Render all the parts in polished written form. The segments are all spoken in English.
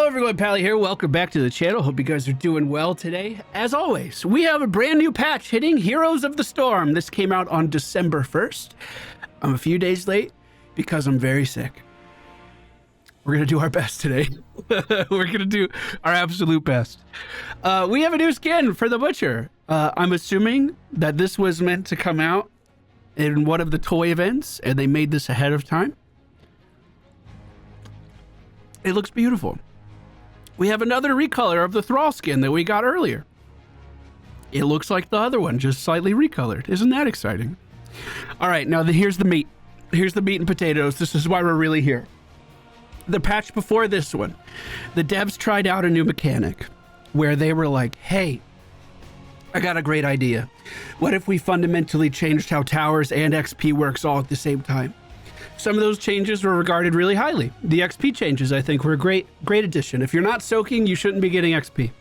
Hello everyone, Pally here. Welcome back to the channel. Hope you guys are doing well today. As always, we have a brand new patch hitting Heroes of the Storm. This came out on December 1st. I'm a few days late because I'm very sick. We're going to do our best today. We're going to do our absolute best. We have a new skin for the Butcher. I'm assuming that this was meant to come out in one of the toy events, and they made this ahead of time. It looks beautiful. We have another recolor of the Thrall skin that we got earlier. It looks like the other one, just slightly recolored. Isn't that exciting? All right, now here's the meat. Here's the meat and potatoes. This is why we're really here. The patch before this one, the devs tried out a new mechanic where they were like, hey, I got a great idea. What if we fundamentally changed how towers and XP works all at the same time? Some of those changes were regarded really highly. The XP changes, I think, were a great addition. If you're not soaking, you shouldn't be getting XP.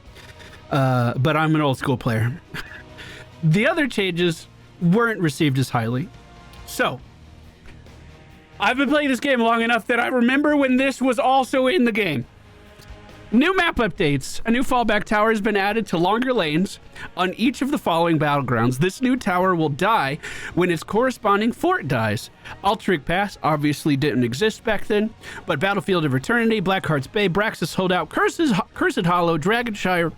But I'm an old school player. The other changes weren't received as highly. So, I've been playing this game long enough that I remember when this was also in the game. New map updates. A new fallback tower has been added to longer lanes on each of the following battlegrounds. This new tower will die when its corresponding fort dies. Altaric Pass obviously didn't exist back then, but Battlefield of Eternity, Blackheart's Bay, Braxis Holdout, Cursed Hollow, Dragonshire,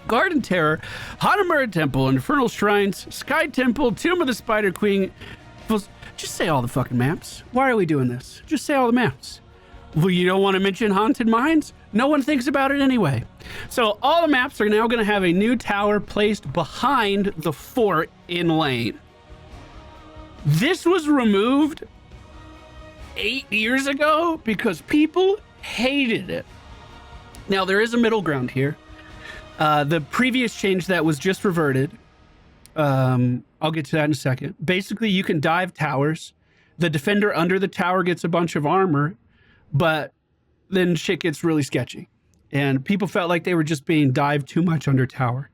Garden Terror, Hanamura Temple, Infernal Shrines, Sky Temple, Tomb of the Spider Queen. Just say all the fucking maps. Why are we doing this? Just say all the maps. Well, you don't want to mention Haunted Mines? No one thinks about it anyway. So all the maps are now going to have a new tower placed behind the fort in lane. This was removed 8 years ago because people hated it. Now, there is a middle ground here. The previous change that was just reverted. I'll get to that in a second. Basically, you can dive towers. The defender under the tower gets a bunch of armor, but then shit gets really sketchy. And people felt like they were just being dived too much under tower.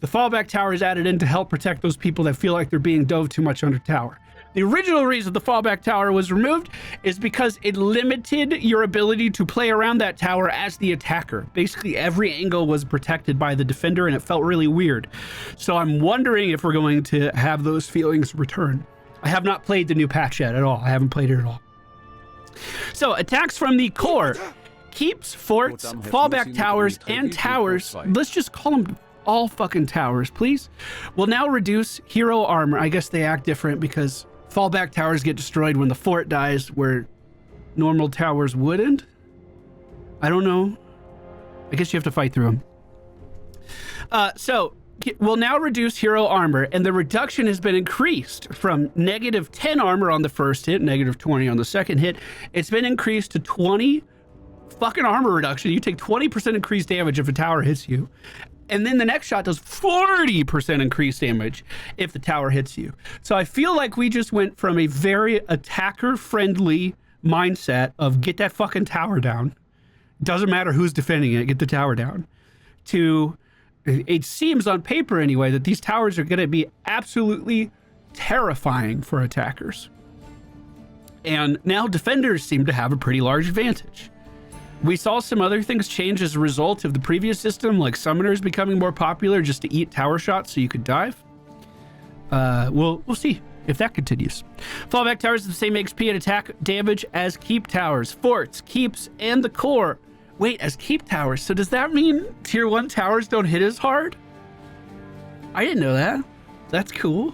The fallback tower is added in to help protect those people that feel like they're being dove too much under tower. The original reason the fallback tower was removed is because it limited your ability to play around that tower as the attacker. Basically, every angle was protected by the defender, and it felt really weird. So I'm wondering if we're going to have those feelings return. I have not played the new patch yet at all. I haven't played it at all. So, attacks from the core keeps forts, fallback towers, and towers. Let's just call them all fucking towers, please. Will now reduce hero armor. I guess they act different because fallback towers get destroyed when the fort dies, where normal towers wouldn't. I don't know. I guess you have to fight through them. So, will now reduce hero armor, and the reduction has been increased from negative 10 armor on the first hit, negative 20 on the second hit. It's been increased to 20 fucking armor reduction. You take 20% increased damage if a tower hits you. And then the next shot does 40% increased damage if the tower hits you. So I feel like we just went from a very attacker-friendly mindset of get that fucking tower down. Doesn't matter who's defending it, get the tower down. To, it seems on paper anyway, that these towers are going to be absolutely terrifying for attackers. And now defenders seem to have a pretty large advantage. We saw some other things change as a result of the previous system, like summoners becoming more popular just to eat tower shots so you could dive. We'll see if that continues. Fallback towers have the same XP and attack damage as keep towers, forts, keeps, and the core. Wait, as keep towers, so does that mean tier 1 towers don't hit as hard? I didn't know that. That's cool.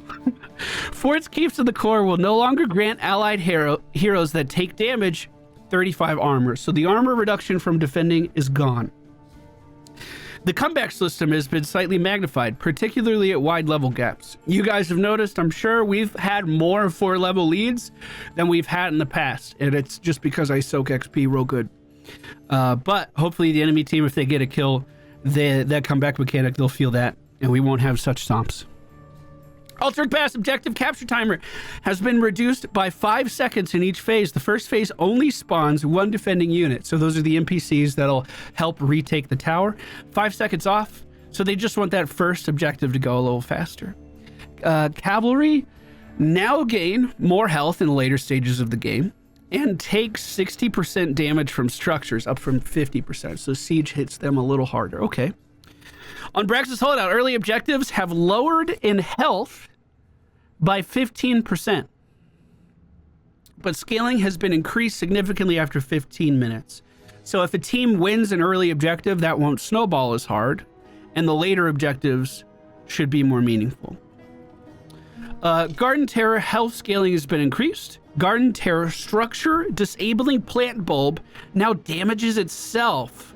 Forts, keeps, and the core will no longer grant allied heroes that take damage 35 armor. So the armor reduction from defending is gone. The comeback system has been slightly magnified, particularly at wide level gaps. You guys have noticed, I'm sure, we've had more 4-level leads than we've had in the past, and it's just because I soak XP real good. But hopefully the enemy team, if they get a kill, that comeback mechanic, they'll feel that, and we won't have such stomps. Altaric Pass objective capture timer has been reduced by 5 seconds in each phase. The first phase only spawns 1 defending unit. So those are the NPCs that'll help retake the tower. 5 seconds off. So they just want that first objective to go a little faster. Cavalry now gain more health in the later stages of the game. and takes 60% damage from structures, up from 50%. So siege hits them a little harder. Okay. On Brax's Holdout, early objectives have lowered in health by 15%. But scaling has been increased significantly after 15 minutes. So if a team wins an early objective, that won't snowball as hard, and the later objectives should be more meaningful. Garden Terror health scaling has been increased. Garden Terror structure disabling plant bulb now damages itself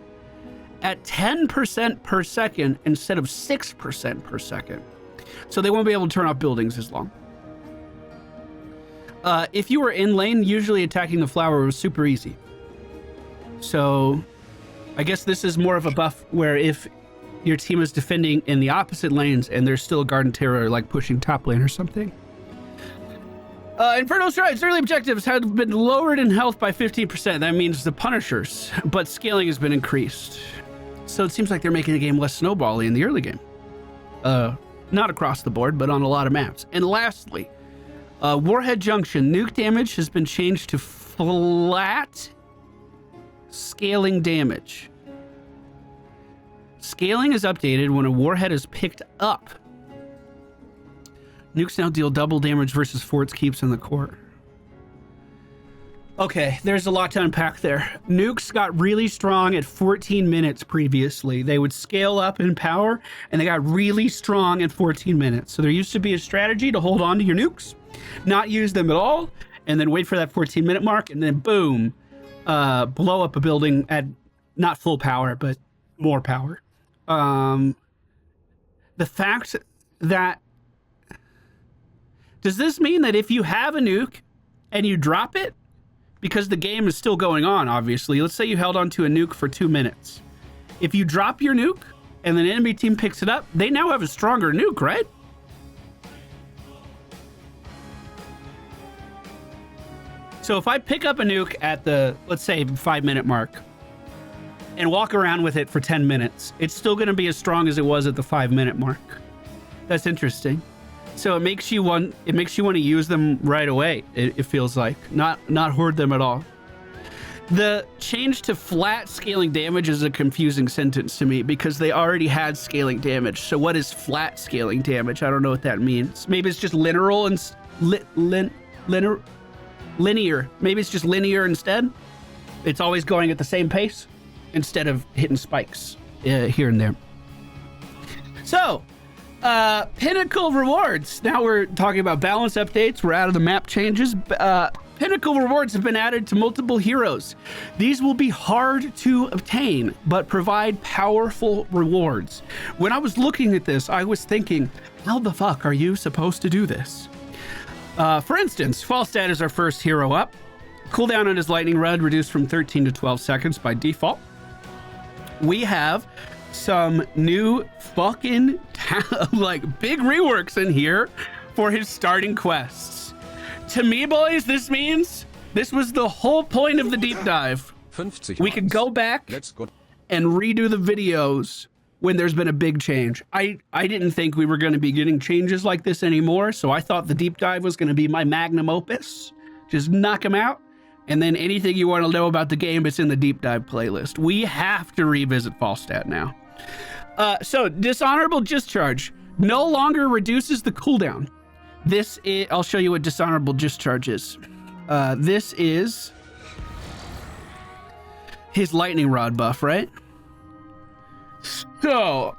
at 10% per second instead of 6% per second. So they won't be able to turn off buildings as long. If you were in lane, usually attacking the flower was super easy. So I guess this is more of a buff where if your team is defending in the opposite lanes and there's still a Garden Terror like pushing top lane or something. Inferno Strides early objectives have been lowered in health by 15%. That means the Punishers, but scaling has been increased. So it seems like they're making the game less snowbally in the early game. Not across the board, but on a lot of maps. And lastly, Warhead Junction nuke damage has been changed to flat scaling damage. Scaling is updated when a warhead is picked up. Nukes now deal double damage versus forts, keeps, in the core. Okay, there's a lot to unpack there. Nukes got really strong at 14 minutes previously. They would scale up in power, and they got really strong at 14 minutes. So there used to be a strategy to hold on to your nukes, not use them at all, and then wait for that 14-minute mark, and then boom, blow up a building at not full power, but more power. The fact that... Does this mean that if you have a nuke and you drop it, because the game is still going on, obviously, let's say you held onto a nuke for 2 minutes. If you drop your nuke and an enemy team picks it up, they now have a stronger nuke, right? So if I pick up a nuke at the, let's say, 5-minute mark and walk around with it for 10 minutes, it's still going to be as strong as it was at the 5-minute mark. That's interesting. So it makes you want to use them right away. It feels like not hoard them at all. The change to flat scaling damage is a confusing sentence to me because they already had scaling damage. So what is flat scaling damage? I don't know what that means. Maybe it's just linear and linear. Maybe it's just linear instead. It's always going at the same pace instead of hitting spikes here and there. So. Pinnacle rewards. Now we're talking about balance updates. We're out of the map changes. Pinnacle rewards have been added to multiple heroes. These will be hard to obtain, but provide powerful rewards. When I was looking at this, I was thinking, how the fuck are you supposed to do this? For instance, Falstad is our first hero up. Cooldown on his lightning rod reduced from 13 to 12 seconds by default. We have some new fucking like big reworks in here for his starting quests. To me, boys, this means this was the whole point of the deep dive. We could go back and redo the videos when there's been a big change. I didn't think we were going to be getting changes like this anymore, so I thought the deep dive was going to be my magnum opus. Just knock them out. And then anything you want to know about the game, it's in the deep dive playlist. We have to revisit Falstad now. So dishonorable discharge no longer reduces the cooldown. This is, I'll show you what dishonorable discharge is. This is his lightning rod buff, right? So,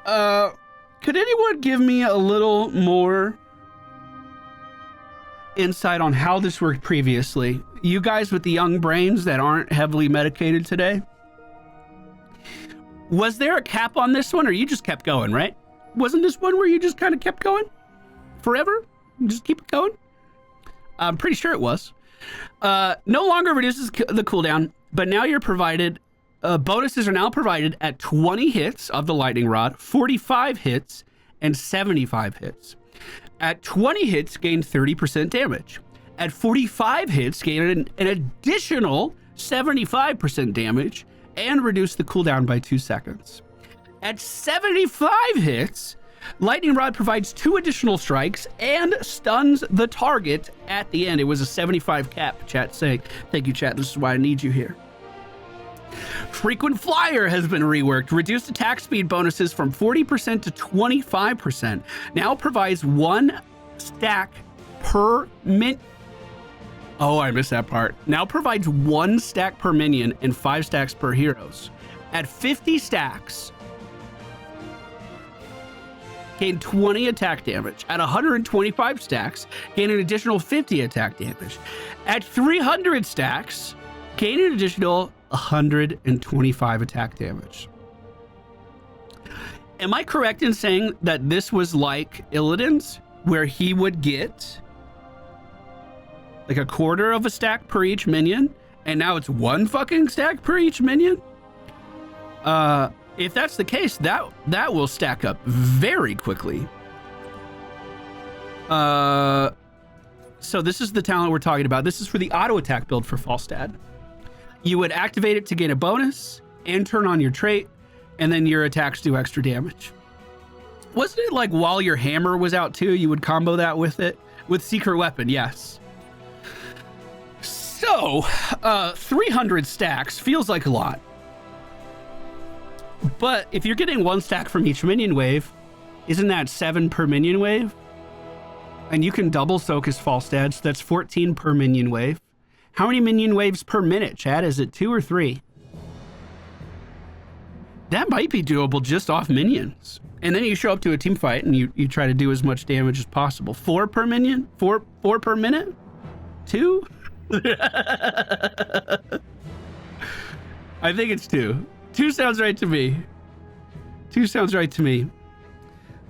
could anyone give me a little more insight on how this worked previously? You guys with the young brains that aren't heavily medicated today. Was there a cap on this one, or you just kept going, right? Wasn't this one where you just kind of kept going forever? Just keep it going? I'm pretty sure it was. No longer reduces the cooldown, but now you're provided, bonuses are now provided at 20 hits of the lightning rod, 45 hits, and 75 hits. At 20 hits, gain 30% damage. At 45 hits, gain an additional 75% damage and reduce the cooldown by 2 seconds. At 75 hits, Lightning Rod provides 2 additional strikes and stuns the target at the end. It was a 75 cap, chat saying. Thank you, chat. This is why I need you here. Frequent Flyer has been reworked. Reduced attack speed bonuses from 40% to 25%. Now provides 1 stack per min. Oh, I missed that part. Now provides 1 stack per minion and 5 stacks per heroes. At 50 stacks, gain 20 attack damage. At 125 stacks, gain an additional 50 attack damage. At 300 stacks, gain an additional 125 attack damage. Am I correct in saying that this was like Illidan's, where he would get like a quarter of a stack per each minion, and now it's 1 fucking stack per each minion? If that's the case, that will stack up very quickly. So this is the talent we're talking about. This is for the auto attack build for Falstad. You would activate it to gain a bonus and turn on your trait, and then your attacks do extra damage. Wasn't it like while your hammer was out too, you would combo that with it? With Secret Weapon, yes. So, 300 stacks feels like a lot. But if you're getting 1 stack from each minion wave, isn't that 7 per minion wave? And you can double soak as Falstad, so that's 14 per minion wave. How many minion waves per minute, Chad? Is it 2 or 3? That might be doable just off minions. And then you show up to a team fight and you try to do as much damage as possible. 4 per minion? 4 per minute? 2? I think it's 2. 2 sounds right to me. 2 sounds right to me.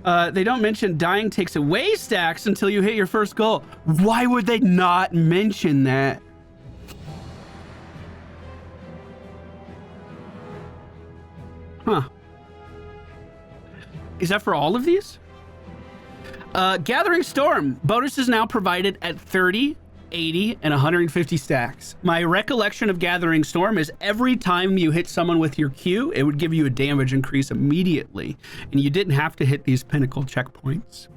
They don't mention dying takes away stacks until you hit your first goal. Why would they not mention that? Huh. Is that for all of these? Gathering Storm. Bonus is now provided at 30, 80, and 150 stacks. My recollection of Gathering Storm is every time you hit someone with your Q, it would give you a damage increase immediately, and you didn't have to hit these pinnacle checkpoints.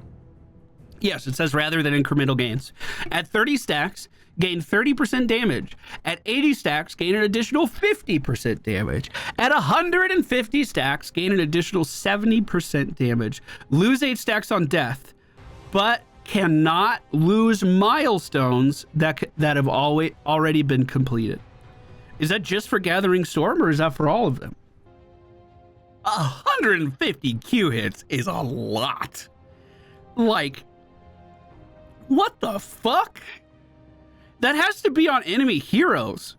Yes, it says rather than incremental gains. At 30 stacks, gain 30% damage. At 80 stacks, gain an additional 50% damage. At 150 stacks, gain an additional 70% damage. Lose 8 stacks on death, but cannot lose milestones that have already been completed. Is that just for Gathering Storm, or is that for all of them? 150 Q hits is a lot. Like, what the fuck? That has to be on enemy heroes,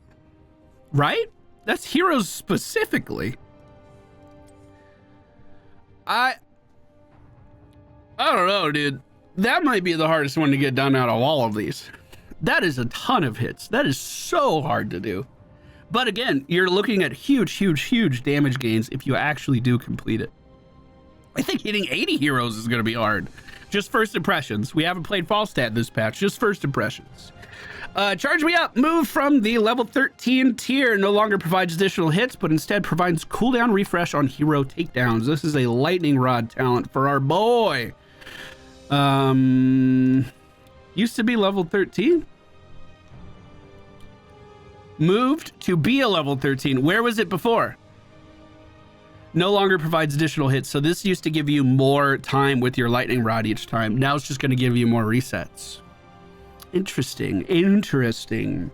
right? That's heroes specifically. I don't know, dude. That might be the hardest one to get done out of all of these. That is a ton of hits. That is so hard to do. But again, you're looking at huge, huge, huge damage gains if you actually do complete it. I think hitting 80 heroes is going to be hard. Just first impressions. We haven't played Falstad this patch. Just first impressions. Charge Me Up. Move from the level 13 tier. No longer provides additional hits, but instead provides cooldown refresh on hero takedowns. This is a lightning rod talent for our boy. Used to be level 13. Moved to be a level 13. Where was it before? No longer provides additional hits. So this used to give you more time with your lightning rod each time. Now it's just going to give you more resets. Interesting. Interesting.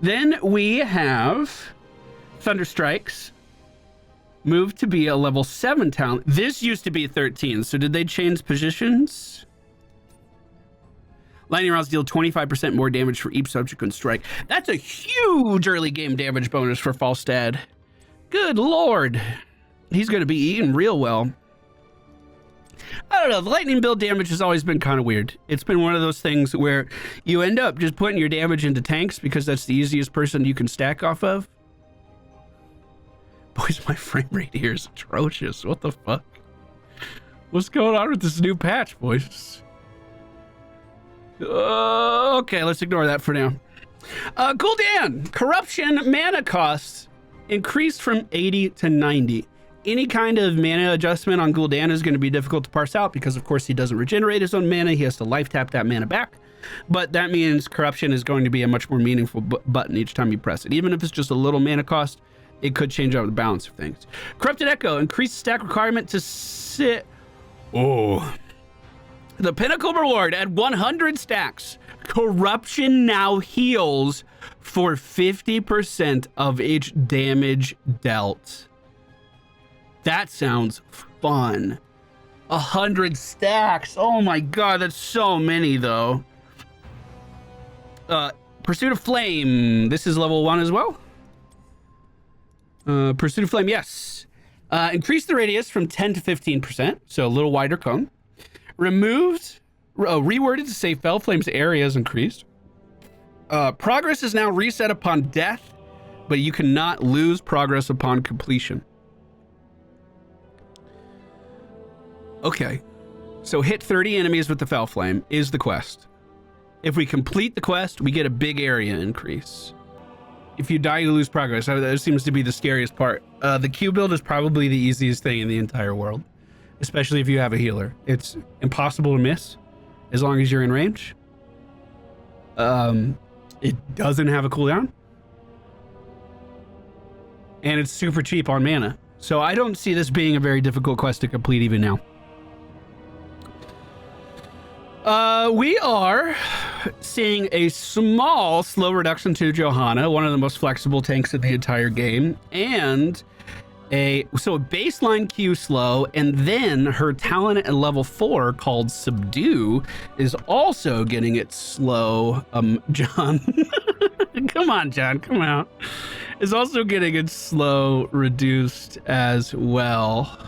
Then we have Thunder Strikes. Moved to be a level 7 talent. This used to be 13. So did they change positions? Lightning rods deal 25% more damage for each subsequent strike. That's a huge early game damage bonus for Falstad. Good lord. He's going to be eating real well. I don't know. The lightning build damage has always been kind of weird. It's been one of those things where you end up just putting your damage into tanks because that's the easiest person you can stack off of. Boys, my frame rate here is atrocious. What the fuck? What's going on with this new patch, boys? Okay, let's ignore that for now. Gul'dan. Corruption mana costs increased from 80 to 90. any kind of mana adjustment on Gul'dan is going to be difficult to parse out because, of course, he doesn't regenerate his own mana. He has to life tap that mana back. But that means corruption is going to be a much more meaningful button each time you press it. Even if it's just a little mana cost, it could change out the balance of things. Corrupted Echo, increase stack requirement to sit. Oh. The pinnacle reward at 100 stacks. Corruption now heals for 50% of each damage dealt. That sounds fun. 100 stacks. Oh my god, that's so many though. Pursuit of Flame. This is level 1 as well. Pursuit of Flame, yes. Increase the radius from 10 to 15%, so a little wider cone. Reworded to say Fell Flame's area is increased. Progress is now reset upon death, but you cannot lose progress upon completion. Okay, so hit 30 enemies with the Fell Flame is the quest. If we complete the quest, we get a big area increase. If you die, you lose progress. That seems to be the scariest part. The Q build is probably the easiest thing in the entire world, especially if you have a healer. It's impossible to miss as long as you're in range. It doesn't have a cooldown. And it's super cheap on mana. So I don't see this being a very difficult quest to complete even now. We are seeing a small slow reduction to Johanna, one of the most flexible tanks in the entire game, and a baseline Q slow, and then her talent at level 4 called Subdue is also getting its slow. John, come on, John, come out. Is also getting its slow reduced as well.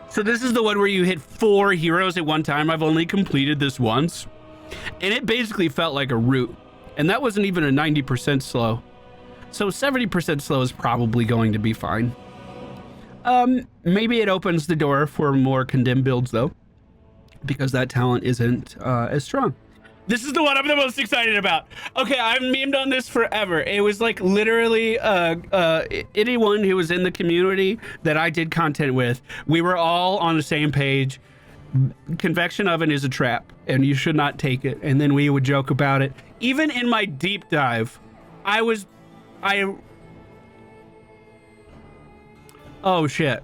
So this is the one where you hit 4 heroes at one time. I've only completed this once, and it basically felt like a root, and that wasn't even a 90% slow. So 70% slow is probably going to be fine. Maybe it opens the door for more condemned builds though, because that talent isn't as strong. This is the one I'm the most excited about. Okay, I've memed on this forever. It was like literally anyone who was in the community that I did content with, we were all on the same page. Convection oven is a trap and you should not take it. And then we would joke about it. Even in my deep dive, oh shit.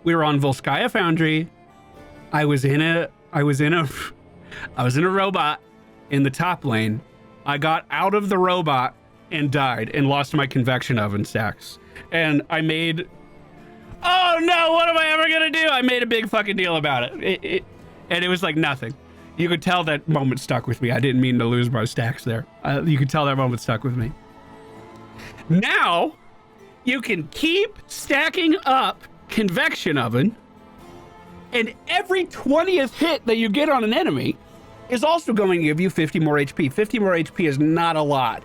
We were on Volskaya Foundry. I was in a robot in the top lane. I got out of the robot and died and lost my convection oven stacks. And I made, oh no, what am I ever gonna do? I made a big fucking deal about it. And it was like nothing. You could tell that moment stuck with me. I didn't mean to lose my stacks there. You could tell that moment stuck with me. Now, you can keep stacking up convection oven, and every 20th hit that you get on an enemy is also going to give you 50 more HP. 50 more HP is not a lot.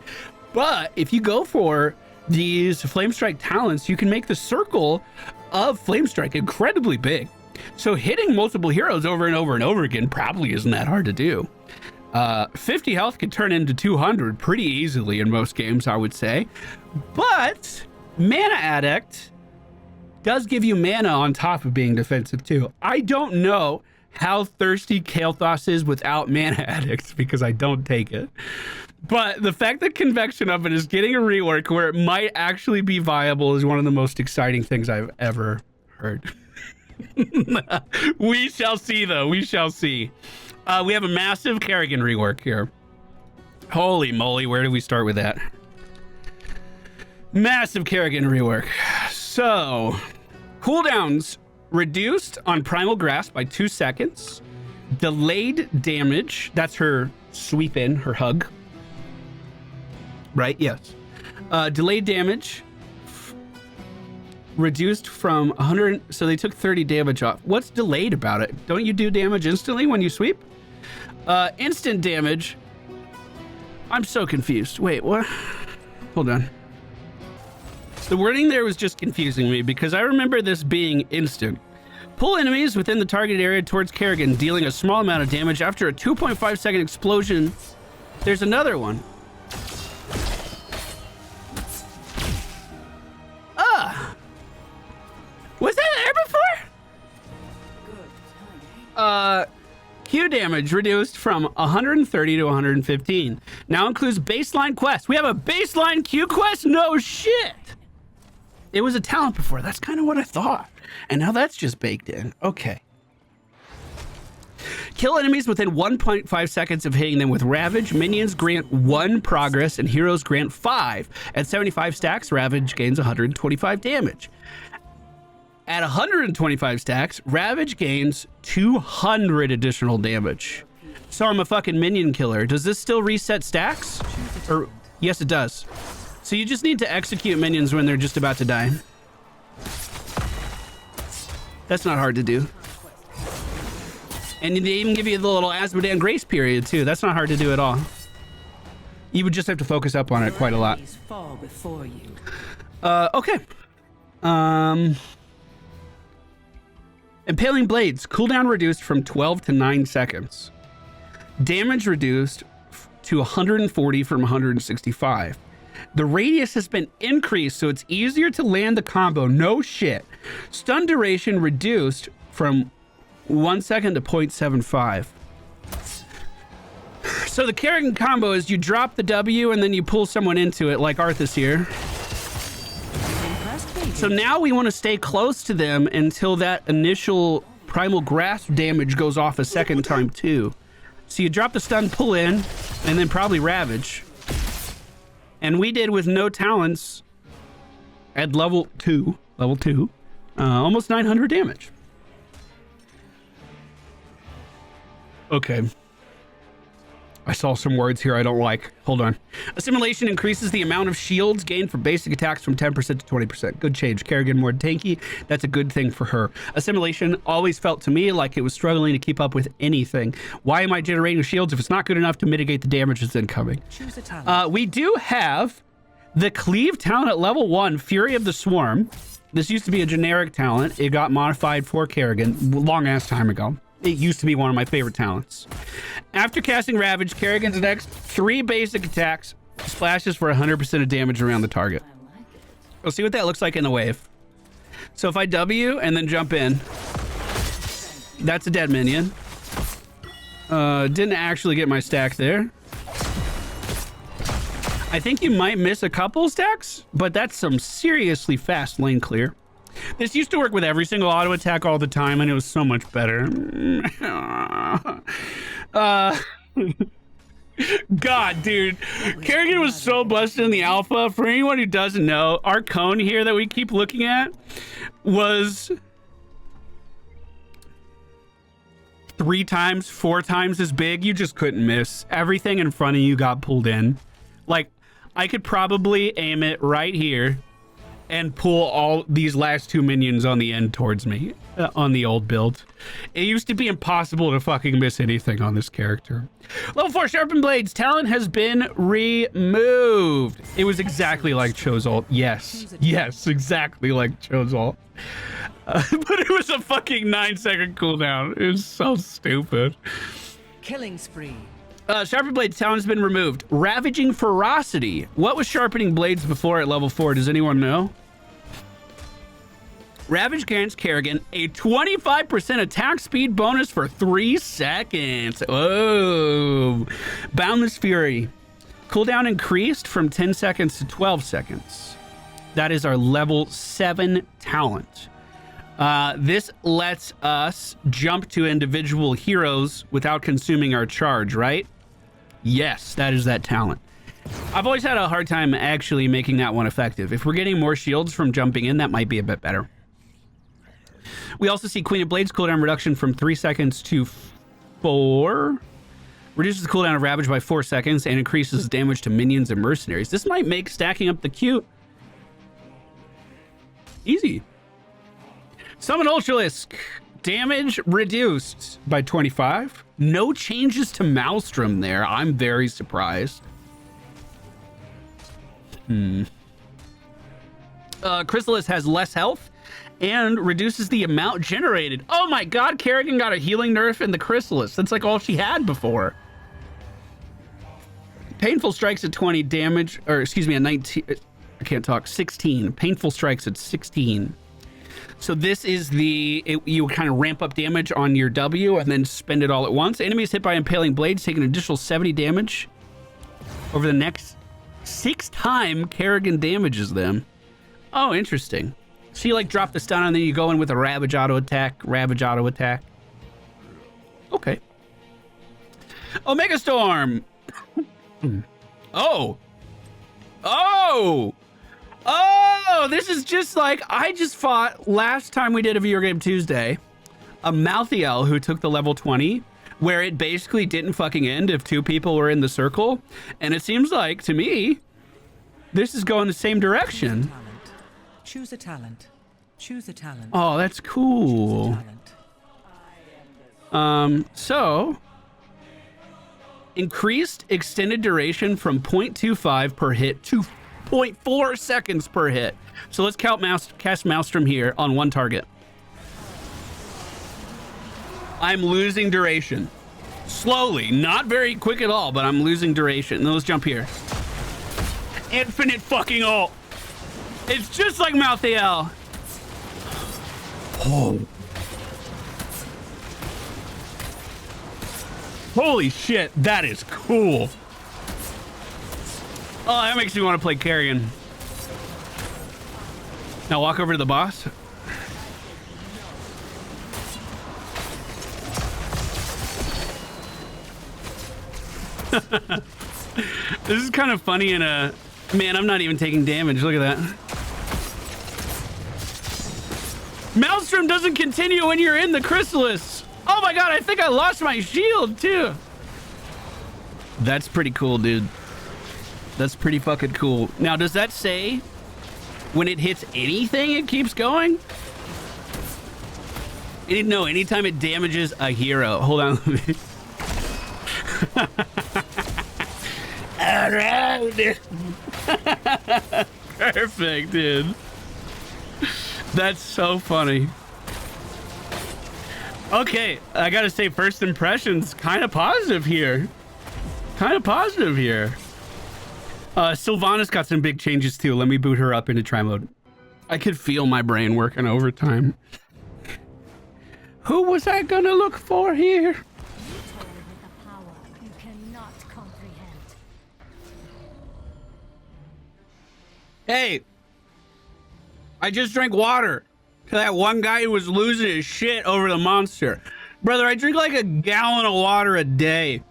But if you go for these Flame Strike talents, you can make the circle of Flame Strike incredibly big. So hitting multiple heroes over and over and over again probably isn't that hard to do. 50 health can turn into 200 pretty easily in most games, I would say. But Mana Addict does give you mana on top of being defensive too. I don't know how thirsty Kael'thas is without Mana Addict because I don't take it. But the fact that Convection Oven is getting a rework where it might actually be viable is one of the most exciting things I've ever heard. We shall see though, we shall see. We have a massive Kerrigan rework here. Holy moly, where do we start with that? Massive Kerrigan rework. So, cooldowns reduced on Primal Grasp by 2 seconds. Delayed damage, that's her sweep in, her hug. Right, yes. Delayed damage reduced from 100, so they took 30 damage off. What's delayed about it? Don't you do damage instantly when you sweep? Instant damage. I'm so confused. Wait, what? Hold on. The wording there was just confusing me because I remember this being instant. Pull enemies within the target area towards Kerrigan, dealing a small amount of damage after a 2.5 second explosion. There's another one. Q damage reduced from 130 to 115. Now includes baseline quest. We have a baseline Q quest? No shit. It was a talent before. That's kind of what I thought. And now that's just baked in. Okay. Kill enemies within 1.5 seconds of hitting them with Ravage. Minions grant 1 progress and heroes grant 5. At 75 stacks, Ravage gains 125 damage. At 125 stacks, Ravage gains 200 additional damage. So I'm a fucking minion killer. Does this still reset stacks? Or, yes, it does. So you just need to execute minions when they're just about to die. That's not hard to do. And they even give you the little Asmodean grace period too. That's not hard to do at all. You would just have to focus up on it quite a lot. Okay. Impaling Blades. Cooldown reduced from 12 to 9 seconds. Damage reduced to 140 from 165. The radius has been increased so it's easier to land the combo. No shit. Stun duration reduced from 1 second to 0.75. So the Kerrigan combo is you drop the W and then you pull someone into it like Arthas here. So now we want to stay close to them until that initial primal grasp damage goes off a second time too. So you drop the stun, pull in, and then probably Ravage. And we did with no talents at level 2, almost 900 damage. Okay. I saw some words here I don't like. Hold on. Assimilation increases the amount of shields gained for basic attacks from 10% to 20%. Good change. Kerrigan more tanky. That's a good thing for her. Assimilation always felt to me like it was struggling to keep up with anything. Why am I generating shields if it's not good enough to mitigate the damage that's incoming? Choose a talent. We do have the Cleave talent at level 1, Fury of the Swarm. This used to be a generic talent. It got modified for Kerrigan long ass time ago. It used to be one of my favorite talents. After casting Ravage, Kerrigan's next 3 basic attacks splashes for 100% of damage around the target. We'll see what that looks like in the wave. So if I W and then jump in, that's a dead minion. Didn't actually get my stack there. I think you might miss a couple stacks, but that's some seriously fast lane clear. This used to work with every single auto attack all the time, and it was so much better. God, dude. Kerrigan was so busted in the alpha. For anyone who doesn't know, our cone here that we keep looking at was 3 times, 4 times as big. You just couldn't miss. Everything in front of you got pulled in. Like, I could probably aim it right here and pull all these last 2 minions on the end towards me on the old build. It used to be impossible to fucking miss anything on this character. Level 4 Sharpened Blades talent has been removed. It was exactly like Cho's ult. Yes, exactly like Cho's ult. But it was a fucking 9-second cooldown. It was so stupid. Killing spree. Sharpened Blades talent has been removed. Ravaging Ferocity. What was Sharpening Blades before at level 4? Does anyone know? Ravage grants Kerrigan a 25% attack speed bonus for 3 seconds. Oh. Boundless Fury. Cooldown increased from 10 seconds to 12 seconds. That is our level 7 talent. This lets us jump to individual heroes without consuming our charge, right? Yes, that is that talent. I've always had a hard time actually making that one effective. If we're getting more shields from jumping in, that might be a bit better. We also see Queen of Blades cooldown reduction from 3 seconds to 4. Reduces the cooldown of Ravage by 4 seconds and increases damage to minions and mercenaries. This might make stacking up the Q easy. Summon Ultralisk. Damage reduced by 25. No changes to Maelstrom there. I'm very surprised. Chrysalis has less health and reduces the amount generated. Oh my god, Kerrigan got a healing nerf in the Chrysalis. That's like all she had before. Painful strikes at 20 damage, or excuse me, at 19. I can't talk. 16. Painful strikes at 16. So this is you kind of ramp up damage on your W and then spend it all at once. Enemies hit by impaling blades take an additional 70 damage over the next 6 times Kerrigan damages them. Oh, interesting. So you like drop the stun and then you go in with a Ravage auto attack, Okay. Omega Storm. Oh, this is just like I just fought last time we did a Video Game Tuesday, a Malthael who took the level 20, where it basically didn't fucking end if 2 people were in the circle. And it seems like, to me, this is going the same direction. Choose a talent. Choose a talent. Oh, that's cool. So increased extended duration from 0.25 per hit to 0.4 seconds per hit. So let's cast Maelstrom here on 1 target. I'm losing duration. Slowly, not very quick at all, but I'm losing duration. Now let's jump here. Infinite fucking ult. It's just like Malthael. Oh. Holy shit, that is cool. Oh, that makes me want to play Kerrigan. Now walk over to the boss. This is kind of funny in a... Man, I'm not even taking damage. Look at that. Maelstrom doesn't continue when you're in the chrysalis. Oh my god, I think I lost my shield too. That's pretty cool, dude. That's pretty fucking cool. Now, does that say when it hits anything, it keeps going? No, anytime it damages a hero. Hold on. Around. Perfect, dude. That's so funny. Okay, I gotta say, first impressions kind of positive here. Sylvanas got some big changes too. Let me boot her up into try mode. I could feel my brain working overtime. Who was I gonna look for here? Hey, I just drank water to that one guy who was losing his shit over the monster. Brother, I drink like a gallon of water a day.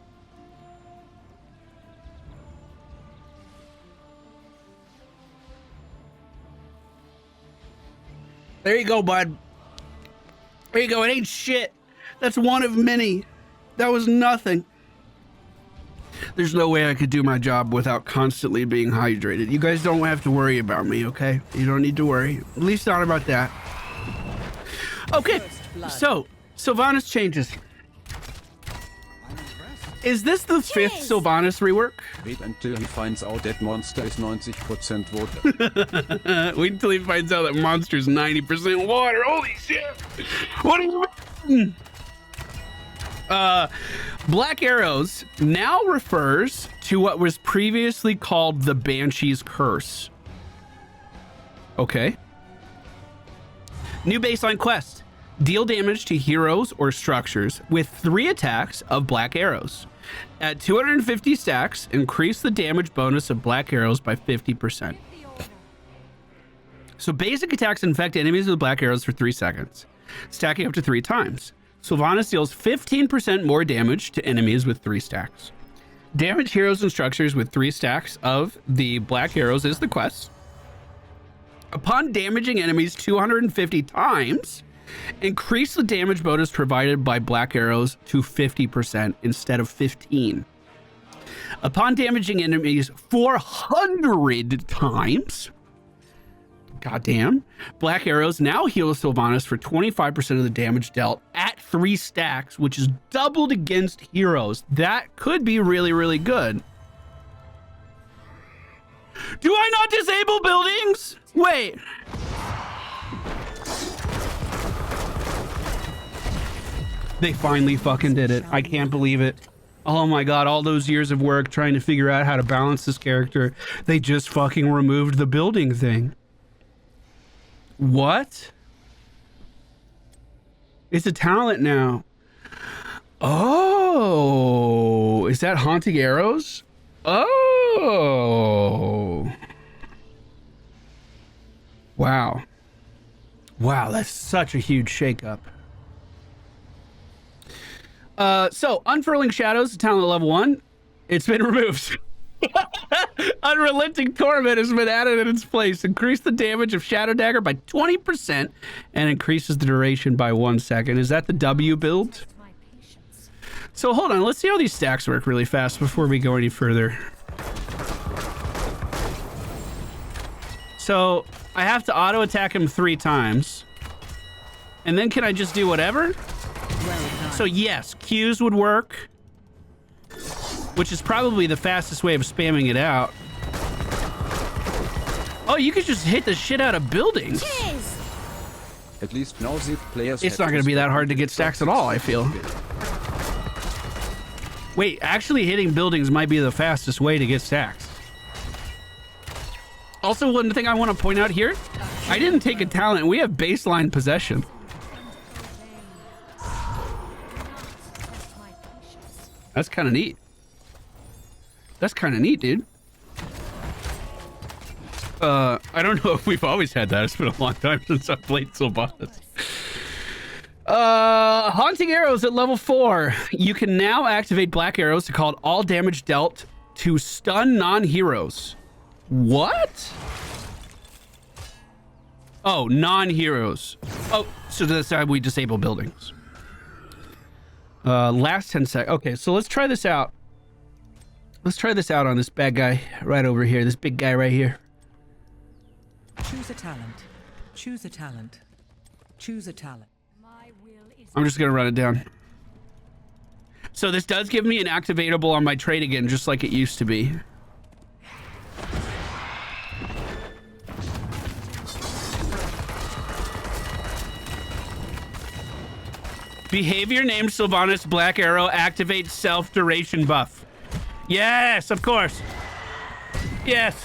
There you go, bud. There you go. It ain't shit. That's one of many. That was nothing. There's no way I could do my job without constantly being hydrated. You guys don't have to worry about me, okay? You don't need to worry. At least not about that. Okay, so Sylvanas changes. Is this the 5th Sylvanas rework? Wait until he finds out that monster is 90% water. Wait until he finds out that monster is 90% water. Holy shit! What do you mean? Black Arrows now refers to what was previously called the Banshee's Curse. Okay. New baseline quest. Deal damage to heroes or structures with 3 attacks of Black Arrows. At 250 stacks, increase the damage bonus of Black Arrows by 50%. So basic attacks infect enemies with Black Arrows for 3 seconds, stacking up to 3 times. Sylvanas deals 15% more damage to enemies with 3 stacks. Damage heroes and structures with 3 stacks of the Black Arrows is the quest. Upon damaging enemies 250 times, increase the damage bonus provided by Black Arrows to 50% instead of 15. Upon damaging enemies 400 times, goddamn, Black Arrows now heal Sylvanas for 25% of the damage dealt at 3 stacks, which is doubled against heroes. That could be really, really good. Do I not disable buildings? Wait. They finally fucking did it. I can't believe it. Oh my god, all those years of work trying to figure out how to balance this character. They just fucking removed the building thing. What? It's a talent now. Oh, is that haunting arrows? Oh. Wow. Wow, that's such a huge shakeup. So, Unfurling Shadows, talent level 1. It's been removed. Unrelenting Torment has been added in its place. Increase the damage of Shadow Dagger by 20% and increases the duration by 1 second. Is that the W build? So hold on, let's see how these stacks work really fast before we go any further. So I have to auto attack him 3 times. And then can I just do whatever? So yes, Qs would work, which is probably the fastest way of spamming it out. Oh, you could just hit the shit out of buildings. At least now the players. It's not going to be that hard to get stacks at all, I feel. Wait, actually hitting buildings might be the fastest way to get stacks. Also, one thing I want to point out here, I didn't take a talent. We have baseline possession. That's kind of neat. That's kind of neat, dude. I don't know if we've always had that. It's been a long time since I've played Sylvanas. Haunting Arrows at level 4. You can now activate black arrows to call all damage dealt to stun non-heroes. What? Oh, non-heroes. Oh, so that's how we disable buildings. Last 10 seconds. Okay, so let's try this out. Let's try this out on this bad guy right over here. This big guy right here. Choose a talent. Choose a talent. Choose a talent. I'm just gonna run it down. So this does give me an activatable on my trade again, just like it used to be. Behavior named Sylvanas Black Arrow activates self-duration buff. Yes, of course. Yes.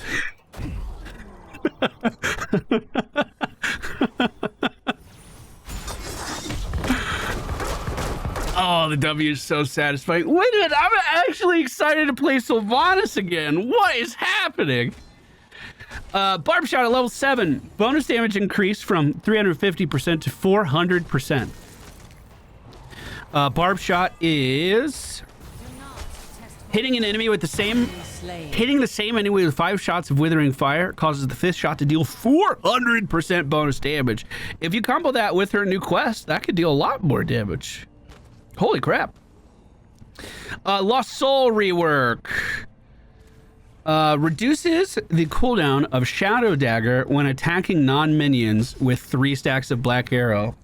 Oh, the W is so satisfying. Wait a minute, I'm actually excited to play Sylvanas again. What is happening? Barb Shot at level 7. Bonus damage increased from 350% to 400%. Barb Shot is hitting an enemy with the same enemy with 5 shots of Withering Fire causes the 5th shot to deal 400% bonus damage. If you combo that with her new quest, that could deal a lot more damage. Holy crap. Lost Soul rework. Reduces the cooldown of Shadow Dagger when attacking non-minions with 3 stacks of Black Arrow.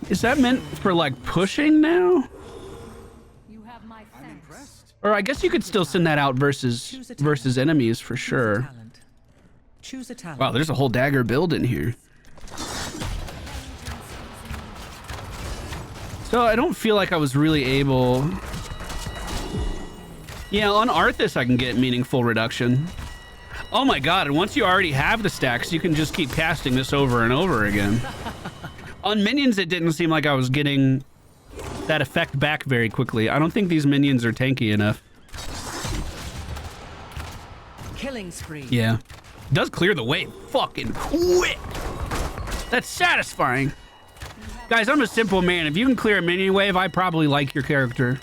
Is that meant for like pushing now? Or I guess you could still send that out versus enemies for sure. Choose a talent. Wow, there's a whole dagger build in here. So I don't feel like I was really able... Yeah, on Arthas I can get meaningful reduction. Oh my god, and once you already have the stacks, you can just keep casting this over and over again. On minions, it didn't seem like I was getting that effect back very quickly. I don't think these minions are tanky enough. Killing spree. Yeah. It does clear the way fucking quick. That's satisfying. Guys, I'm a simple man. If you can clear a minion wave, I probably like your character.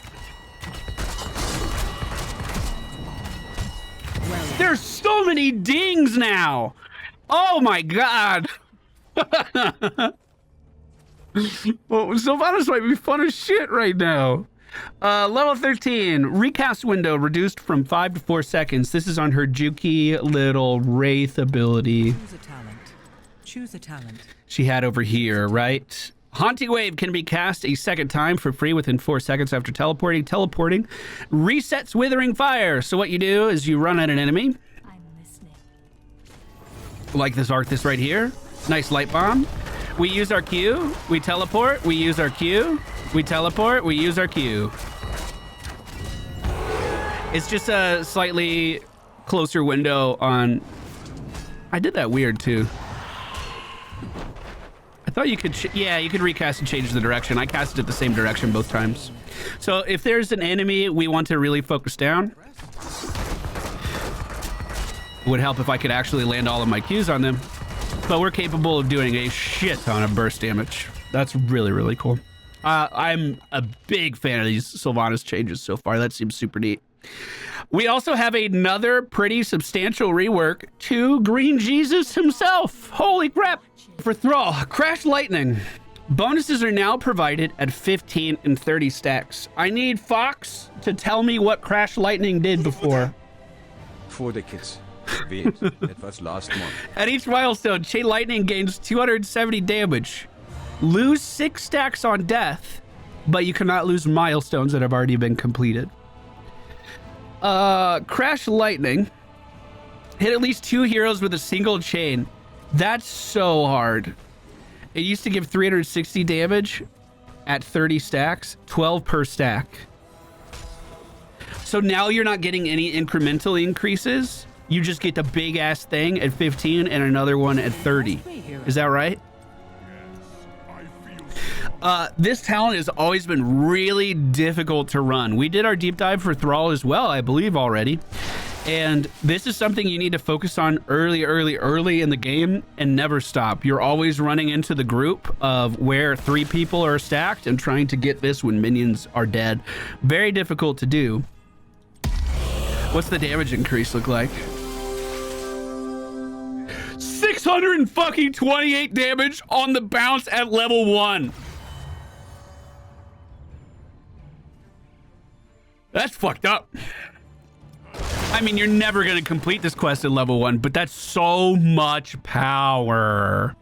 There's so many dings now. Oh my god. Well, Sylvanas might be fun as shit right now. Level 13, recast window reduced from 5 to 4 seconds. This is on her jukey little wraith ability. Choose a talent. Choose a talent. She had over here, right? Haunting Wave can be cast a second time for free within 4 seconds after teleporting. Teleporting resets Withering Fire. So what you do is you run at an enemy. I'm listening. Like this Arthas right here. Nice light bomb. We use our Q. We teleport. We use our Q. We teleport. We use our Q. It's just a slightly closer window on... I did that weird too. I thought you could, yeah, you could recast and change the direction. I casted it the same direction both times. So if there's an enemy we want to really focus down, it would help if I could actually land all of my Qs on them. But we're capable of doing a shit ton of burst damage. That's really, really cool. I'm a big fan of these Sylvanas changes so far. That seems super neat. We also have another pretty substantial rework to Green Jesus himself. Holy crap. For Thrall, Crash Lightning. Bonuses are now provided at 15 and 30 stacks. I need Fox to tell me what Crash Lightning did before. For the kids. Wait, that was last month. At each milestone, Chain Lightning gains 270 damage. Lose 6 stacks on death, but you cannot lose milestones that have already been completed. Crash Lightning. Hit at least 2 heroes with a single chain. That's so hard. It used to give 360 damage at 30 stacks, 12 per stack. So now you're not getting any incremental increases. You just get the big ass thing at 15 and another one at 30. Is that right? This talent has always been really difficult to run. We did our deep dive for Thrall as well, I believe already. And this is something you need to focus on early in the game and never stop. You're always running into the group of where 3 people are stacked and trying to get this when minions are dead. Very difficult to do. What's the damage increase look like? 628 damage on the bounce at level 1. That's fucked up. I mean, you're never going to complete this quest at level 1, but that's so much power.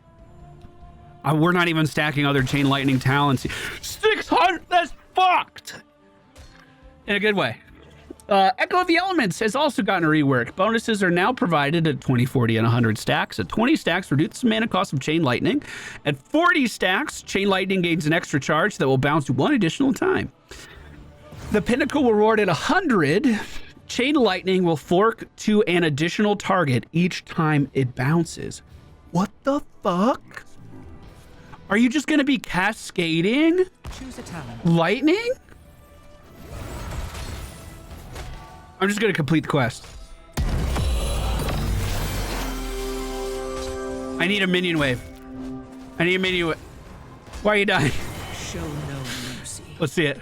We're not even stacking other Chain Lightning talents. 600, that's fucked. In a good way. Echo of the Elements has also gotten a rework. Bonuses are now provided at 20, 40, and 100 stacks. At 20 stacks, reduce the mana cost of Chain Lightning. At 40 stacks, Chain Lightning gains an extra charge that will bounce 1 additional time. The Pinnacle will reward at 100. Chain Lightning will fork to an additional target each time it bounces. What the fuck? Are you just going to be cascading? Choose a talent. Lightning? I'm just going to complete the quest. I need a minion wave. I need a minion wave. Why are you dying? Show no mercy. Let's see it.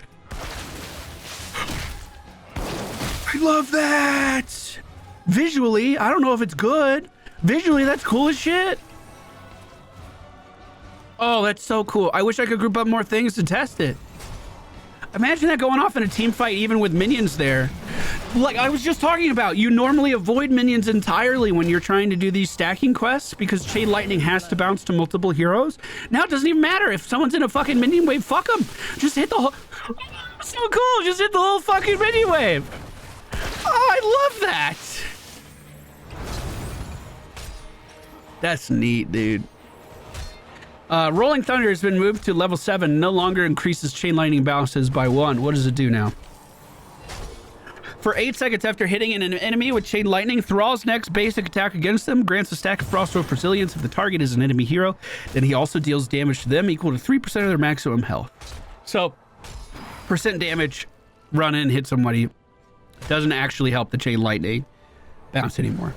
I love that. Visually, I don't know if it's good. Visually, that's cool as shit. Oh, that's so cool. I wish I could group up more things to test it. Imagine that going off in a team fight even with minions there. Like I was just talking about, you normally avoid minions entirely when you're trying to do these stacking quests because Chain Lightning has to bounce to multiple heroes. Now it doesn't even matter if someone's in a fucking minion wave, fuck them. Just hit the whole... So cool, just hit the whole fucking minion wave. Oh, I love that. That's neat, dude. Rolling Thunder has been moved to level 7. No longer increases Chain Lightning bounces by 1. What does it do now? For 8 seconds after hitting an enemy with Chain Lightning, Thrall's next basic attack against them grants a stack of Frostwolf resilience if the target is an enemy hero. Then he also deals damage to them equal to 3% of their maximum health. So, percent damage, run in, hit somebody. Doesn't actually help the Chain Lightning bounce anymore.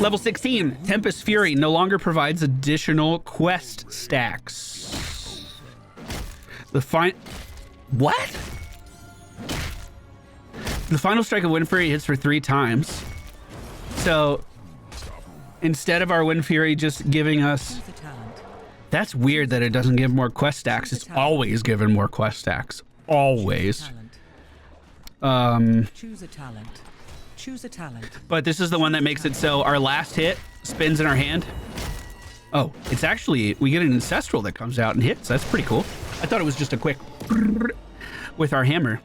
Level 16, Tempest Fury no longer provides additional quest stacks. What? The final strike of Wind Fury hits for 3 times. So instead of our Wind Fury just giving us... That's weird that it doesn't give more quest stacks. It's always given more quest stacks. Always. Choose a talent. Choose a talent. But this is the one that makes it so our last hit spins in our hand. Oh, it's actually, we get an ancestral that comes out and hits. That's pretty cool. I thought it was just a quick with our hammer.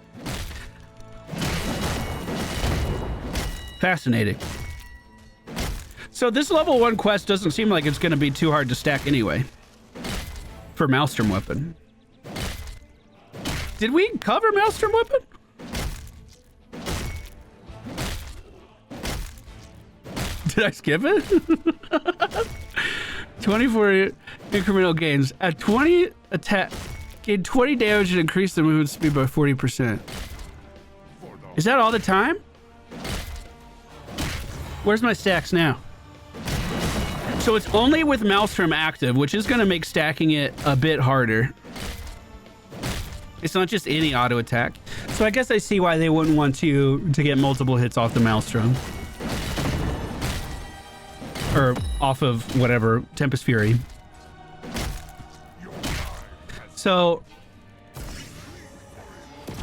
Fascinating. So this level 1 quest doesn't seem like it's going to be too hard to stack anyway. For Maelstrom Weapon. Did we cover Maelstrom Weapon? Did I skip it? 24 incremental gains. At 20 attack, gain 20 damage and increase the movement speed by 40%. Is that all the time? Where's my stacks now? So it's only with Maelstrom active, which is going to make stacking it a bit harder. It's not just any auto attack. So I guess I see why they wouldn't want you to get multiple hits off the Maelstrom. Or off of whatever, Tempest Fury. So,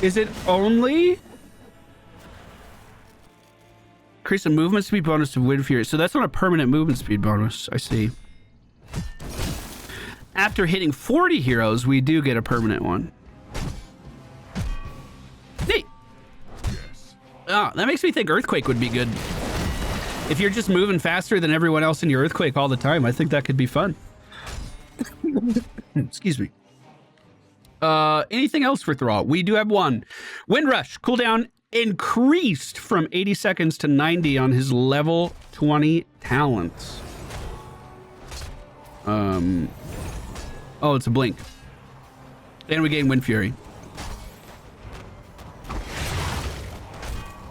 is it only increase the movement speed bonus to Wind Fury? So that's not a permanent movement speed bonus, I see. After hitting 40 heroes, we do get a permanent one. Neat. Oh, that makes me think Earthquake would be good. If you're just moving faster than everyone else in your Earthquake all the time, I think that could be fun. Excuse me. Anything else for Thrall? We do have one. Wind Rush. Cooldown increased from 80 seconds to 90 on his level 20 talents. Oh, it's a blink. And we gain Wind Fury.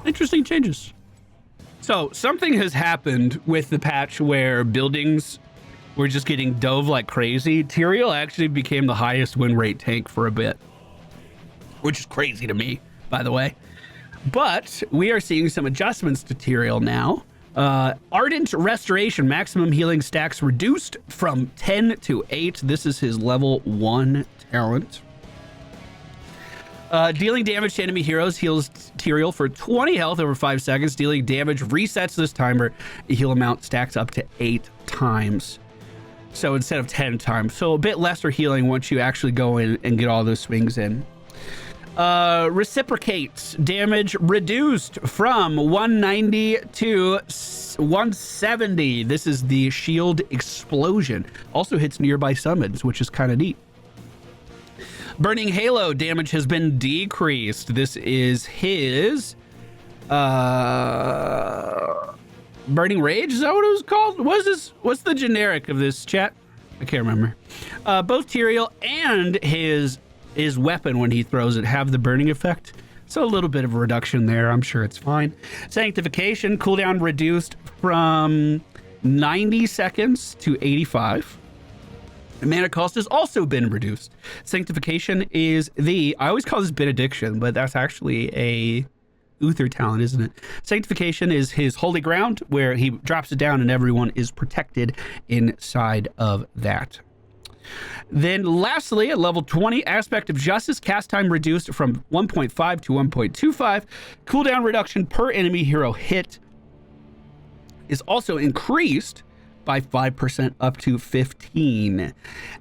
Interesting changes. So something has happened with the patch where buildings were just getting dove like crazy. Tyrael actually became the highest win rate tank for a bit, which is crazy to me, by the way. But we are seeing some adjustments to Tyrael now. Ardent Restoration, maximum healing stacks reduced from 10 to 8. This is his level 1 talent. Dealing damage to enemy heroes heals Tyrael for 20 health over 5 seconds. Dealing damage resets this timer. The heal amount stacks up to 8 times. So instead of 10 times. So a bit lesser healing once you actually go in and get all those swings in. Reciprocates. Damage reduced from 190 to 170. This is the shield explosion. Also hits nearby summons, which is kind of neat. Burning Halo damage has been decreased. This is his Burning Rage, is that what it was called? What's the generic of this, chat? I can't remember. Both Tyrael and his weapon when he throws it have the burning effect. So a little bit of a reduction there. I'm sure it's fine. Sanctification, cooldown reduced from 90 seconds to 85. Mana cost has also been reduced. Sanctification is I always call this Benediction, but that's actually a Uther talent, isn't it? Sanctification is his holy ground, where he drops it down and everyone is protected inside of that. Then lastly, at level 20, Aspect of Justice, cast time reduced from 1.5 to 1.25. Cooldown reduction per enemy hero hit is also increased by 5% up to 15.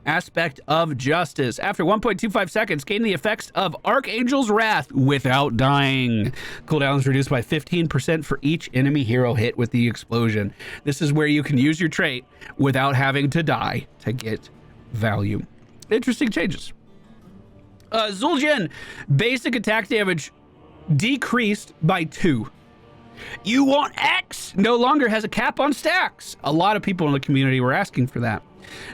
Aspect of Justice. After 1.25 seconds, gain the effects of Archangel's Wrath without dying. Cooldown is reduced by 15% for each enemy hero hit with the explosion. This is where you can use your trait without having to die to get value. Interesting changes. Zul'jin, basic attack damage decreased by 2. You want X no longer has a cap on stacks. A lot of people in the community were asking for that.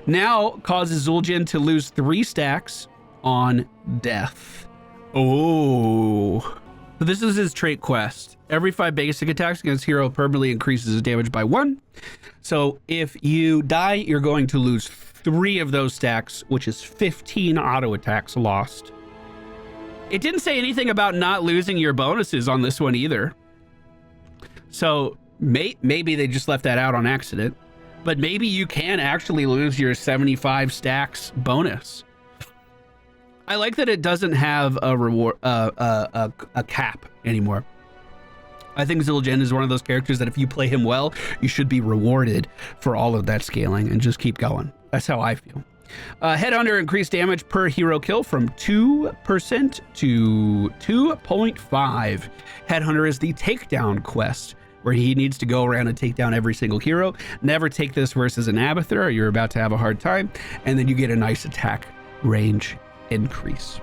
Now causes Zul'jin to lose 3 stacks on death. Oh. So this is his trait quest. Every 5 basic attacks against hero permanently increases his damage by 1. So if you die, you're going to lose 3 of those stacks, which is 15 auto attacks lost. It didn't say anything about not losing your bonuses on this one either. So maybe they just left that out on accident, but maybe you can actually lose your 75 stacks bonus. I like that it doesn't have a reward, a cap anymore. I think Zul'jin is one of those characters that if you play him well, you should be rewarded for all of that scaling and just keep going. That's how I feel. Headhunter increased damage per hero kill from 2% to 2.5. Headhunter is the takedown quest, where he needs to go around and take down every single hero. Never take this versus an Abathur, or you're about to have a hard time, and then you get a nice attack range increase.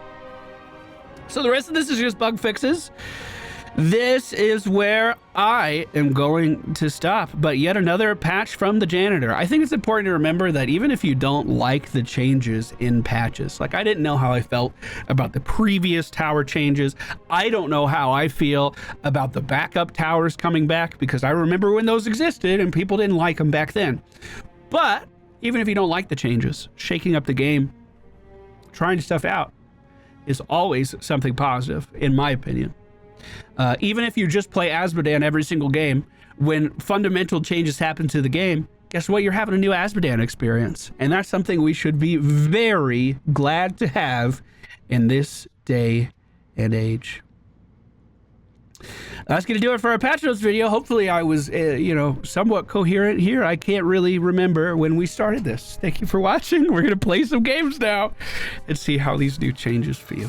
So the rest of this is just bug fixes. this is where I am going to stop. But yet another patch from the janitor. I think it's important to remember that even if you don't like the changes in patches, like I didn't know how I felt about the previous tower changes. I don't know how I feel about the backup towers coming back, because I remember when those existed and people didn't like them back then. But even if you don't like the changes, shaking up the game, trying stuff out is always something positive, in my opinion. Even if you just play Azmodan every single game, when fundamental changes happen to the game, guess what? You're having a new Azmodan experience. And that's something we should be very glad to have in this day and age. That's going to do it for our patch notes video. Hopefully I was, somewhat coherent here. I can't really remember when we started this. Thank you for watching. We're going to play some games now and see how these new changes feel.